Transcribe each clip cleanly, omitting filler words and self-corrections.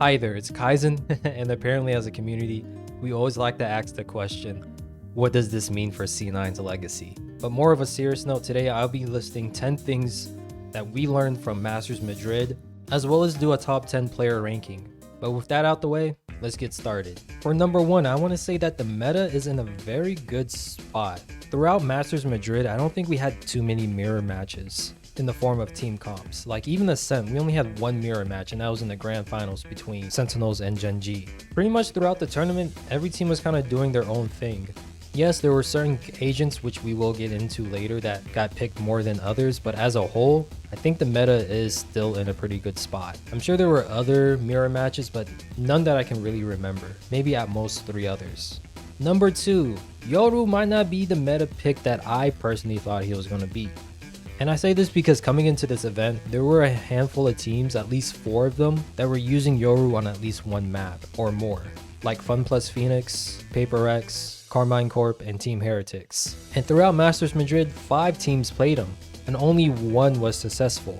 Hi there, it's Kaizen, and apparently as a community, we always like to ask the question, what does this mean for C9's legacy? But more of a serious note, today I'll be listing 10 things that we learned from Masters Madrid, as well as do a top 10 player ranking. But with that out the way, let's get started. For number 1, I want to say that the meta is in a very good spot. Throughout Masters Madrid, I don't think we had too many mirror matches in the form of team comps. Like even Ascent, we only had one mirror match, and that was in the grand finals between Sentinels and Gen G. Pretty much throughout the tournament, every team was kind of doing their own thing. Yes, there were certain agents, which we will get into later, that got picked more than others, but as a whole, I think the meta is still in a pretty good spot. I'm sure there were other mirror matches, but none that I can really remember. Maybe at most 3 others. Number 2, Yoru might not be the meta pick that I personally thought he was going to be. And I say this because coming into this event, there were a handful of teams, at least 4 of them, that were using Yoru on at least one map or more, like Fun Plus Phoenix, Paper X, Carmine Corp, and Team Heretics. And throughout Masters Madrid, 5 teams played him, and only 1 was successful,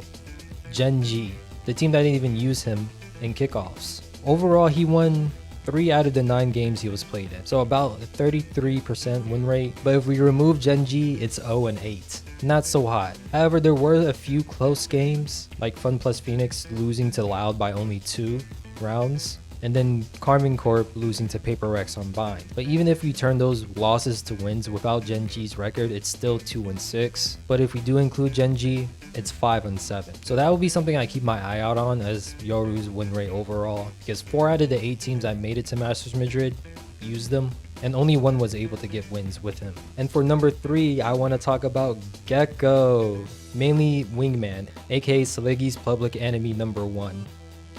Gen G, the team that didn't even use him in kickoffs. Overall, he won 3 out of the 9 games he was played in, so about a 33% win rate. But if we remove Gen G, it's 0-8. Not so hot. However, there were a few close games, like Fun Plus Phoenix losing to Loud by only 2 rounds, and then Carmine Corp losing to Paper X on Bind. But even if we turn those losses to wins without Gen G's record, it's still 2-6. But if we do include Gen G, it's 5-7. So that will be something I keep my eye out on as Yoru's win rate overall, because 4 out of the 8 teams that made it to Masters Madrid used them, and only 1 was able to get wins with him. And for number 3, I want to talk about Gecko, mainly Wingman, aka Sliggy's public enemy number 1.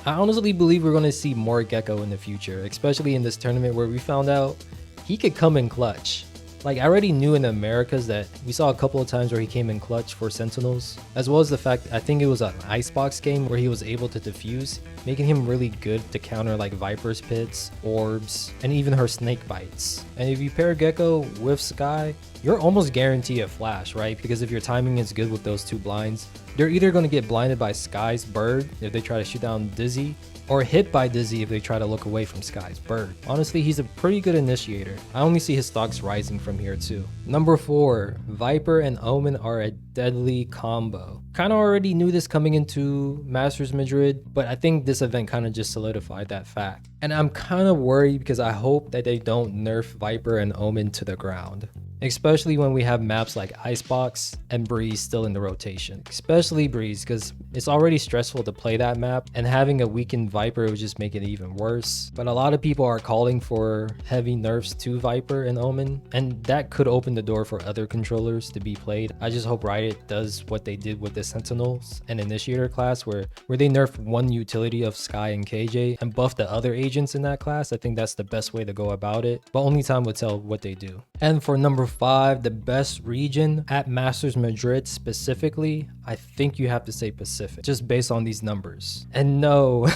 I honestly believe we're going to see more Gecko in the future, especially in this tournament where we found out he could come in clutch. Like, I already knew in the Americas that we saw a couple of times where he came in clutch for Sentinels, as well as the fact, I think it was an Icebox game where he was able to defuse, making him really good to counter like Viper's Pits, Orbs, and even her Snake Bites. And if you pair Gecko with Sky, you're almost guaranteed a flash, right? Because if your timing is good with those 2 blinds, they're either going to get blinded by Sky's Bird if they try to shoot down Dizzy, or hit by Dizzy if they try to look away from Sky's Bird. Honestly, he's a pretty good initiator. I only see his stocks rising from here too. Number 4, Viper and Omen are a deadly combo. Kind of already knew this coming into Masters Madrid, but I think this event kind of just solidified that fact. And I'm kind of worried because I hope that they don't nerf Viper and Omen to the ground, especially when we have maps like Icebox and Breeze still in the rotation. Especially Breeze, because it's already stressful to play that map, and having a weakened Viper would just make it even worse. But a lot of people are calling for heavy nerfs to Viper and Omen, and that could open the door for other controllers to be played. I just hope Riot does what they did with the Sentinels and Initiator class, where they nerf one utility of Sky and KJ and buff the other agents in that class. I think that's the best way to go about it, but only time will tell what they do. And for number 5, the best region at Masters Madrid specifically, I think you have to say Pacific, just based on these numbers. And no,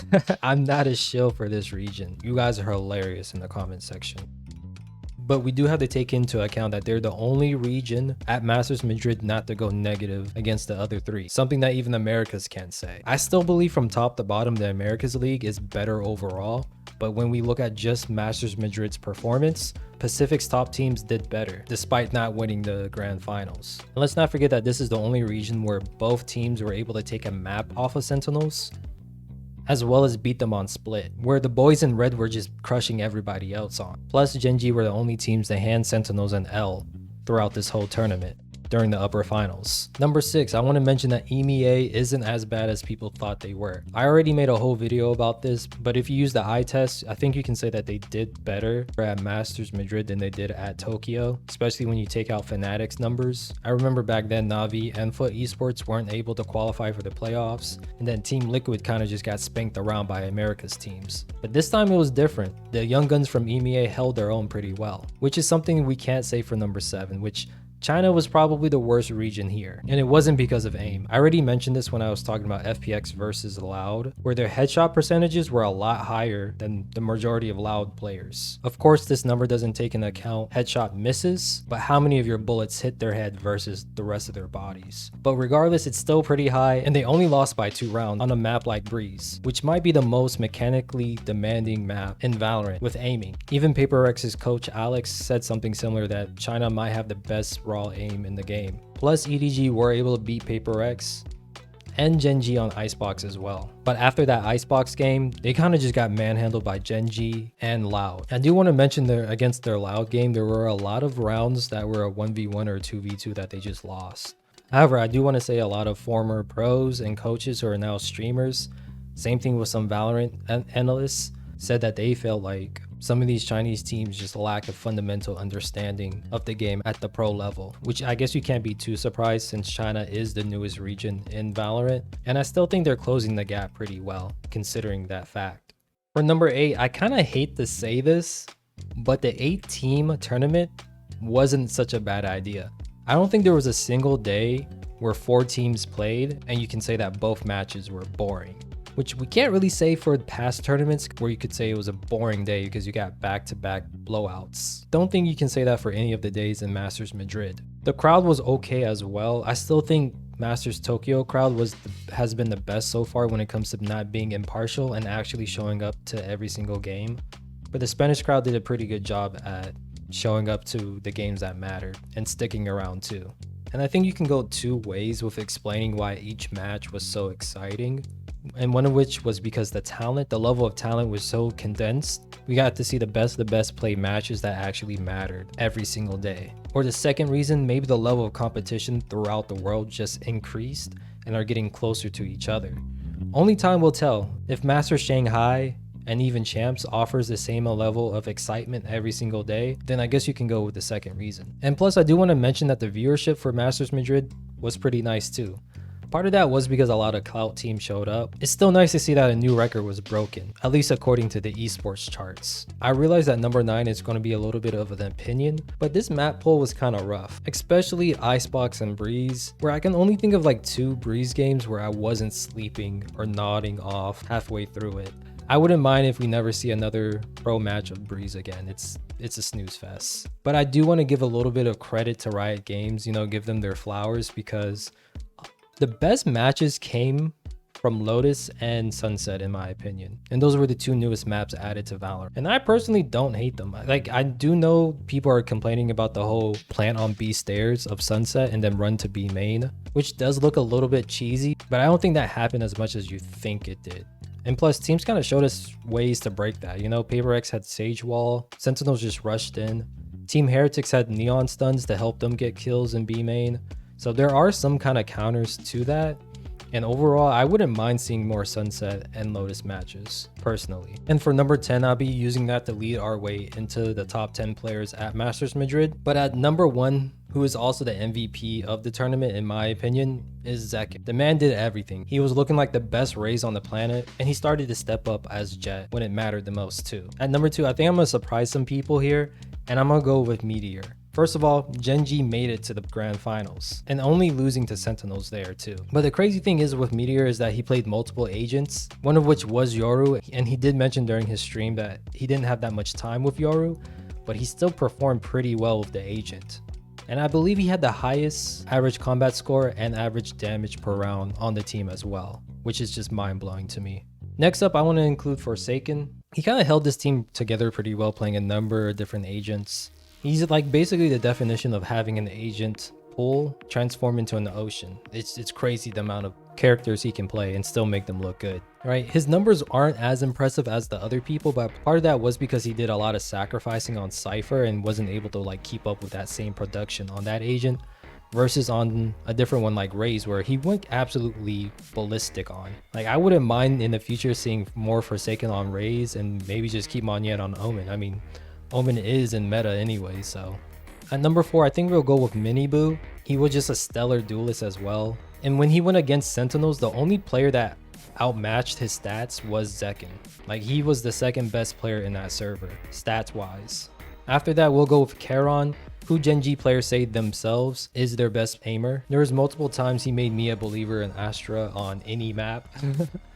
I'm not a shill for this region. You guys are hilarious in the comment section. But we do have to take into account that they're the only region at Masters Madrid not to go negative against the other 3, something that even Americas can't say. I still believe from top to bottom the Americas League is better overall, but when we look at just Masters Madrid's performance, Pacific's top teams did better, despite not winning the grand finals. And let's not forget that this is the only region where both teams were able to take a map off of Sentinels, as well as beat them on split, where the boys in red were just crushing everybody else on. Plus, Gen G were the only teams to hand Sentinels an L throughout this whole tournament during the upper finals. Number 6, I want to mention that EMEA isn't as bad as people thought they were. I already made a whole video about this, but if you use the eye test, I think you can say that they did better at Masters Madrid than they did at Tokyo, especially when you take out Fnatic's numbers. I remember back then Navi and Foot Esports weren't able to qualify for the playoffs, and then Team Liquid kind of just got spanked around by America's teams. But this time it was different. The young guns from EMEA held their own pretty well, which is something we can't say for number 7, which China was probably the worst region here, and it wasn't because of aim. I already mentioned this when I was talking about FPX versus Loud, where their headshot percentages were a lot higher than the majority of Loud players. Of course, this number doesn't take into account headshot misses, but how many of your bullets hit their head versus the rest of their bodies. But regardless, it's still pretty high, and they only lost by 2 rounds on a map like Breeze, which might be the most mechanically demanding map in Valorant with aiming. Even PaperX's coach Alex said something similar, that China might have the best raw aim in the game. Plus, EDG were able to beat PaperX and Gen G on Icebox as well. But after that Icebox game, they kind of just got manhandled by Gen G and Loud. I do want to mention against their Loud game, there were a lot of rounds that were a 1v1 or 2v2 that they just lost. However, I do want to say a lot of former pros and coaches who are now streamers, same thing with some Valorant analysts, said that they felt like some of these Chinese teams just lack a fundamental understanding of the game at the pro level, which I guess you can't be too surprised since China is the newest region in Valorant, and I still think they're closing the gap pretty well considering that fact. For number 8, I kind of hate to say this, but the 8-team tournament wasn't such a bad idea. I don't think there was a single day where 4 teams played and you can say that both matches were boring, which we can't really say for past tournaments where you could say it was a boring day because you got back-to-back blowouts. Don't think you can say that for any of the days in Masters Madrid. The crowd was okay as well. I still think Masters Tokyo crowd has been the best so far when it comes to not being impartial and actually showing up to every single game. But the Spanish crowd did a pretty good job at showing up to the games that mattered and sticking around too. And I think you can go 2 ways with explaining why each match was so exciting. And one of which was because the level of talent was so condensed. We got to see the best play matches that actually mattered every single day. Or the second reason, maybe the level of competition throughout the world just increased and are getting closer to each other. Only time will tell. If Masters Shanghai and even Champs offers the same level of excitement every single day, then I guess you can go with the second reason. And plus, I do want to mention that the viewership for Masters Madrid was pretty nice too. Part of that was because a lot of clout teams showed up. It's still nice to see that a new record was broken, at least according to the esports charts. I realize that number 9 is going to be a little bit of an opinion, but this map poll was kind of rough, especially Icebox and Breeze, where I can only think of like 2 Breeze games where I wasn't sleeping or nodding off halfway through it. I wouldn't mind if we never see another pro match of Breeze again. It's a snooze fest. But I do want to give a little bit of credit to Riot Games, give them their flowers, because the best matches came from Lotus and Sunset in my opinion. And those were the 2 newest maps added to Valorant. And I personally don't hate them. Like, I do know people are complaining about the whole plant on B stairs of Sunset and then run to B main, which does look a little bit cheesy, but I don't think that happened as much as you think it did. And plus, teams kind of showed us ways to break that. PaperX had Sage Wall, Sentinels just rushed in. Team Heretics had Neon Stuns to help them get kills in B main. So there are some kind of counters to that. And overall, I wouldn't mind seeing more Sunset and Lotus matches, personally. And for number 10, I'll be using that to lead our way into the top 10 players at Masters Madrid. But at number 1, who is also the MVP of the tournament in my opinion, is Zek. The man did everything. He was looking like the best Raze on the planet, and he started to step up as Jet when it mattered the most too. At number 2, I think I'm going to surprise some people here, and I'm going to go with Meteor. First of all, Gen G made it to the grand finals, and only losing to Sentinels there too. But the crazy thing is with Meteor is that he played multiple agents, one of which was Yoru, and he did mention during his stream that he didn't have that much time with Yoru, but he still performed pretty well with the agent. And I believe he had the highest average combat score and average damage per round on the team as well, which is just mind-blowing to me. Next up, I want to include Forsaken. He kind of held this team together pretty well, playing a number of different agents. He's like basically the definition of having an agent pool transform into an ocean. It's crazy the amount of characters he can play and still make them look good. Right? His numbers aren't as impressive as the other people, but part of that was because he did a lot of sacrificing on Cypher and wasn't able to like keep up with that same production on that agent, versus on a different one like Raze, where he went absolutely ballistic on. Like, I wouldn't mind in the future seeing more Forsaken on Raze and maybe just keep Monyet on Omen. I mean, Omen is in meta anyway, so. At number 4, I think we'll go with Miniboo. He was just a stellar duelist as well. And when he went against Sentinels, the only player that outmatched his stats was Zekin. Like, he was the second best player in that server, stats wise. After that, we'll go with Charon. who Gen G players say themselves is their best aimer. There was multiple times he made me a believer in Astra on any map.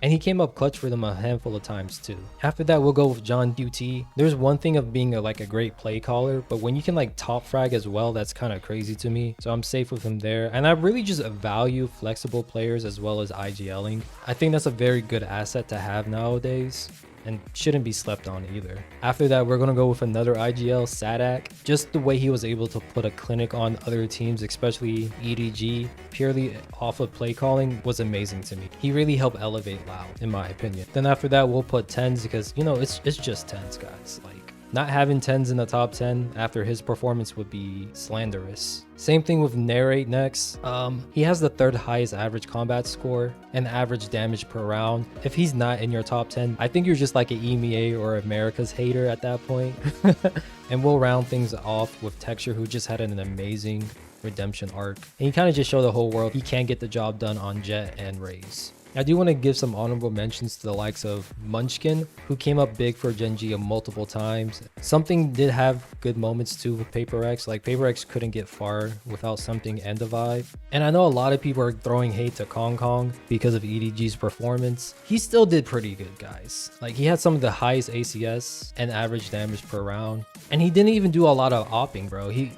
And he came up clutch for them a handful of times too. After that, we'll go with John QT. There's one thing of being like a great play caller, but when you can like top frag as well, that's kind of crazy to me. So I'm safe with him there. And I really just value flexible players as well as IGLing. I think that's a very good asset to have nowadays and shouldn't be slept on either. After that, we're gonna go with another IGL, Sadak. Just the way he was able to put a clinic on other teams, especially EDG, purely off of play calling, was amazing to me. He really helped elevate Loud, in my opinion. Then after that, we'll put 10s because, you know, it's just 10s, guys. Like, not having 10s in the top 10 after his performance would be slanderous. Same thing with Narrate next. He has the third highest average combat score and average damage per round. If he's not in your top 10, I think you're just like an EMEA or America's hater at that point. And we'll round things off with Texture, who just had an amazing redemption arc. And he kind of just showed the whole world he can get the job done on Jet and Raze. I do want to give some honorable mentions to the likes of Munchkin, who came up big for Gen G multiple times. Something did have good moments too with Paper X. Like, Paper X couldn't get far without Something and Divide. And I know a lot of people are throwing hate to Kong Kong because of EDG's performance. He still did pretty good, guys. Like, he had some of the highest ACS and average damage per round. And he didn't even do a lot of opping, bro. He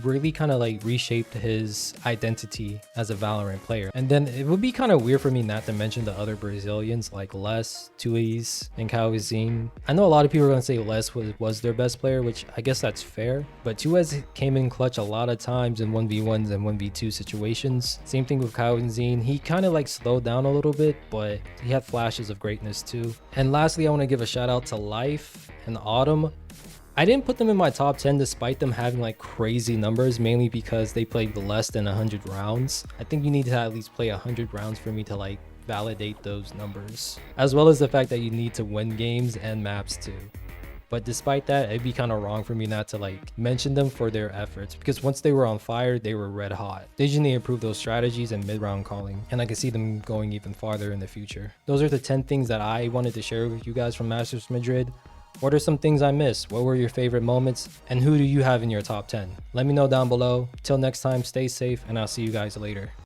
really kind of like reshaped his identity as a Valorant player. And then it would be kind of weird for me not to mention the other Brazilians like Les, Tuis, and Calvizine. I know a lot of people are going to say Les was their best player, which I guess that's fair. But Tuis came in clutch a lot of times in 1v1s and 1v2 situations. Same thing with Calvizine. He kind of like slowed down a little bit, but he had flashes of greatness too. And lastly, I want to give a shout out to Life and Autumn. I didn't put them in my top 10 despite them having like crazy numbers, mainly because they played less than 100 rounds. I think you need to at least play 100 rounds for me to like validate those numbers, as well as the fact that you need to win games and maps too. But despite that, it'd be kind of wrong for me not to like mention them for their efforts, because once they were on fire, they were red hot. They just need to improve those strategies and mid-round calling, and I can see them going even farther in the future. Those are the 10 things that I wanted to share with you guys from Masters Madrid. What are some things I missed? What were your favorite moments? And who do you have in your top 10? Let me know down below. Till next time, stay safe, and I'll see you guys later.